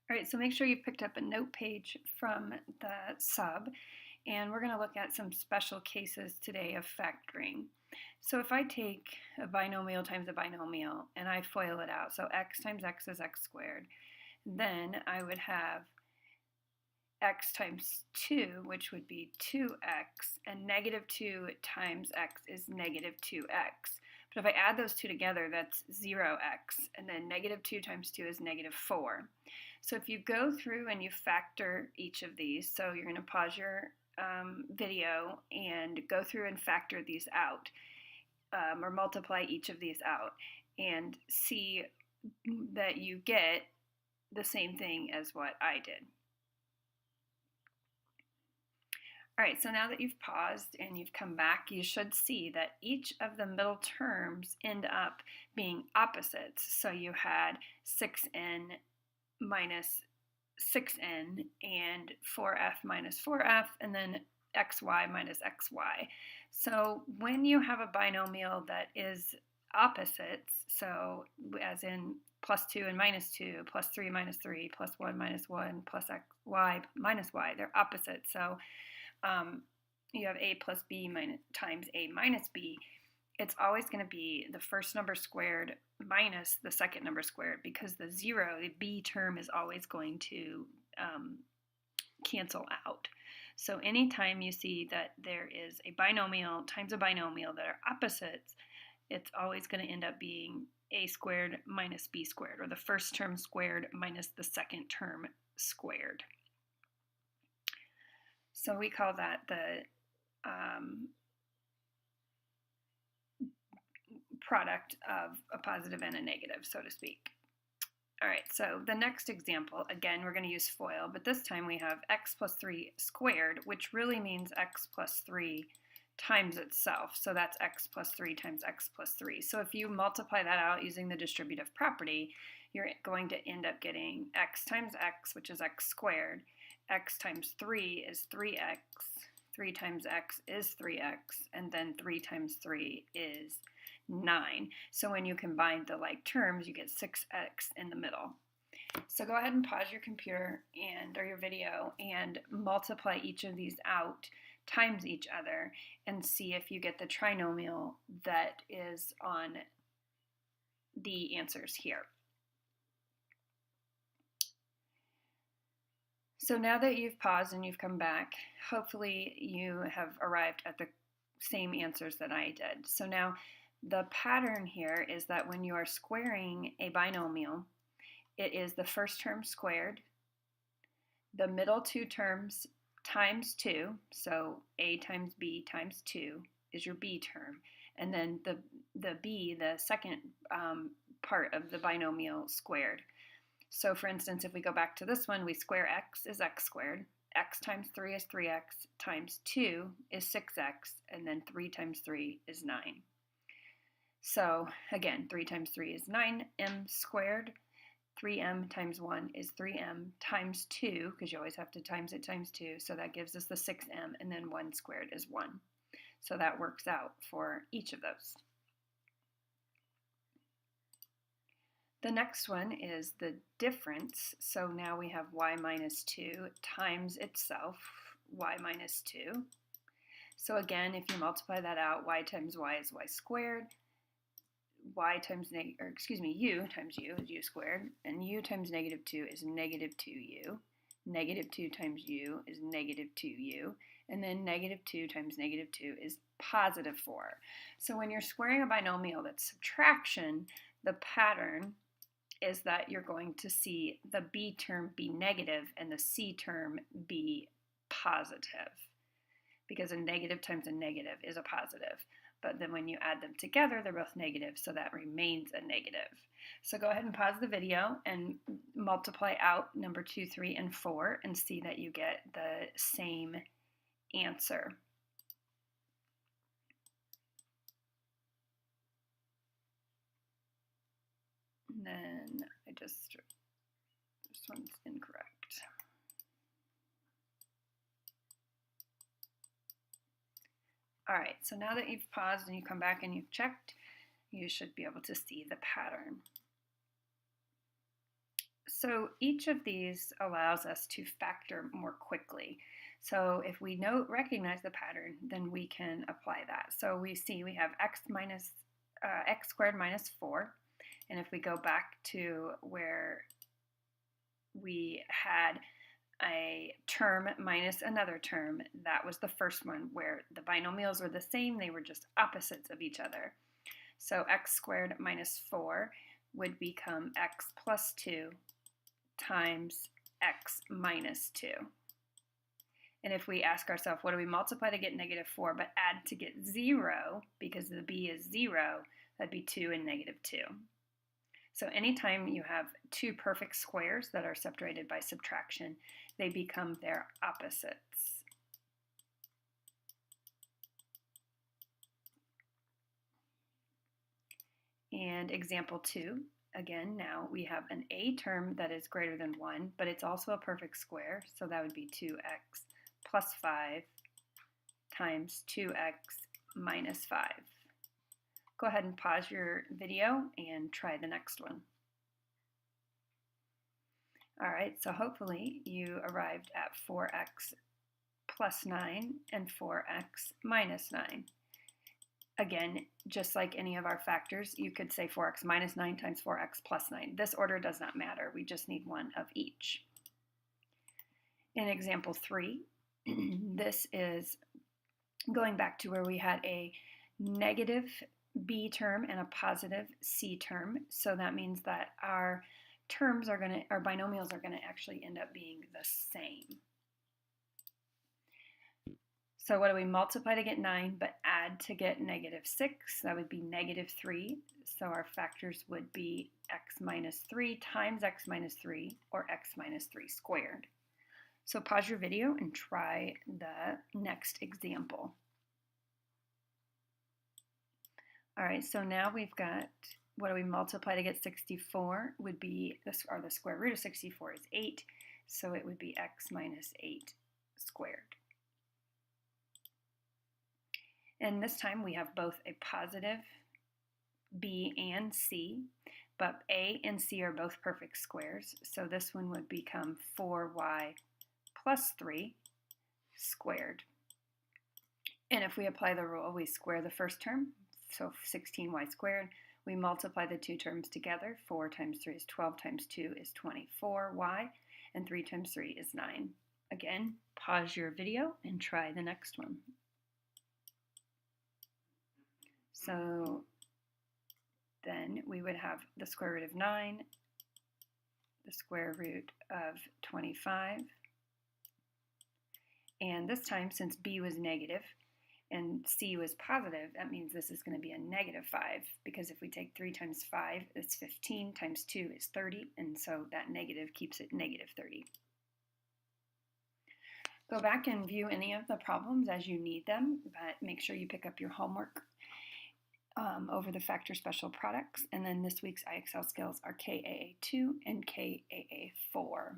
All right, so make sure you picked up a note page from the sub, and we're going to look at some special cases today of factoring. So if I take a binomial times a binomial and I FOIL it out, so x times x is x squared, then I would have x times 2, which would be 2x, and negative 2 times x is negative 2x. But if I add those two together, that's 0x, and then negative 2 times 2 is negative 4. So if you go through and you factor each of these, so you're going to pause your video and go through and factor these out, or multiply each of these out, and see that you get the same thing as what I did. All right, so now that you've paused and you've come back, you should see that each of the middle terms end up being opposites. So you had 6n minus 6n and 4f minus 4f, and then xy minus xy. So when you have a binomial that is opposites, so as in plus 2 and minus 2, plus 3 minus 3, plus 1 minus 1, plus y minus y, they're opposites. So you have a plus b times a minus b. It's always going to be the first number squared minus the second number squared, because the b term is always going to cancel out. So anytime you see that there is a binomial times a binomial that are opposites, it's always going to end up being a squared minus b squared, or the first term squared minus the second term squared. So we call that the product of a positive and a negative, so to speak. All right, so the next example, again, we're going to use FOIL, but this time we have x plus 3 squared, which really means x plus 3 times itself. So that's x plus 3 times x plus 3. So if you multiply that out using the distributive property, you're going to end up getting x times x, which is x squared. X times 3 is 3x. 3 times x is 3x. And then 3 times 3 is 9. So when you combine the like terms, you get 6x in the middle. So go ahead and pause your computer or your video and multiply each of these out times each other and see if you get the trinomial that is on the answers here. So now that you've paused and you've come back, hopefully you have arrived at the same answers that I did. So now the pattern here is that when you are squaring a binomial, it is the first term squared, the middle two terms times 2, so a times b times 2 is your b term, and then the b, the second part of the binomial, squared. So for instance, if we go back to this one, we square x is x squared, x times 3 is 3x, times 2 is 6x, and then 3 times 3 is 9. So again, 3 times 3 is 9m squared, 3m times 1 is 3m times 2, because you always have to times it times 2, so that gives us the 6m, and then 1 squared is 1. So that works out for each of those. The next one is the difference. So now we have y minus 2 times itself, y minus 2. So again, if you multiply that out, y times y is y squared, u times u is u squared, and u times negative 2 is negative 2u. Negative 2 times u is negative 2u, and then negative 2 times negative 2 is positive 4. So when you're squaring a binomial that's subtraction, the pattern is that you're going to see the b term be negative and the c term be positive, because a negative times a negative is a positive. But then when you add them together, they're both negative, so that remains a negative. So go ahead and pause the video and multiply out number 2, 3, and 4 and see that you get the same answer. And then this one's incorrect. All right, so now that you've paused and you come back and you've checked, you should be able to see the pattern. So each of these allows us to factor more quickly. So if we recognize the pattern, then we can apply that. So we see we have x squared minus 4. And if we go back to where we had a term minus another term, that was the first one where the binomials were the same, they were just opposites of each other. So x squared minus 4 would become x plus 2 times x minus 2. And if we ask ourselves, what do we multiply to get negative 4 but add to get 0, because the b is 0, that'd be 2 and negative 2. So anytime you have two perfect squares that are separated by subtraction, they become their opposites. And example 2, again, now we have an a term that is greater than 1, but it's also a perfect square, so that would be 2x plus 5 times 2x minus 5. Go ahead and pause your video and try the next one. All right, so hopefully you arrived at 4x plus 9 and 4x minus 9. Again, just like any of our factors, you could say 4x minus 9 times 4x plus 9. This order does not matter. We just need one of each. In example 3, this is going back to where we had a negative b term and a positive c term. So that means that our binomials are going to actually end up being the same. So what do we multiply to get 9 but add to get negative 6? That would be negative 3. So our factors would be x minus 3 times x minus 3, or x minus 3 squared. So pause your video and try the next example. All right, so now we've got, what do we multiply to get 64? Would be, the square root of 64 is 8, so it would be x minus 8 squared. And this time we have both a positive b and c, but a and c are both perfect squares, so this one would become 4y plus 3 squared. And if we apply the rule, we square the first term, so 16y squared. We multiply the two terms together. 4 times 3 is 12 times 2 is 24y, and 3 times 3 is 9. Again, pause your video and try the next one. So then we would have the square root of 9, the square root of 25, and this time, since b was negative and c was positive, that means this is going to be a negative 5, because if we take 3 times 5, it's 15, times 2 is 30, and so that negative keeps it negative 30. Go back and view any of the problems as you need them, but make sure you pick up your homework over the factor special products, and then this week's IXL skills are KAA2 and KAA4.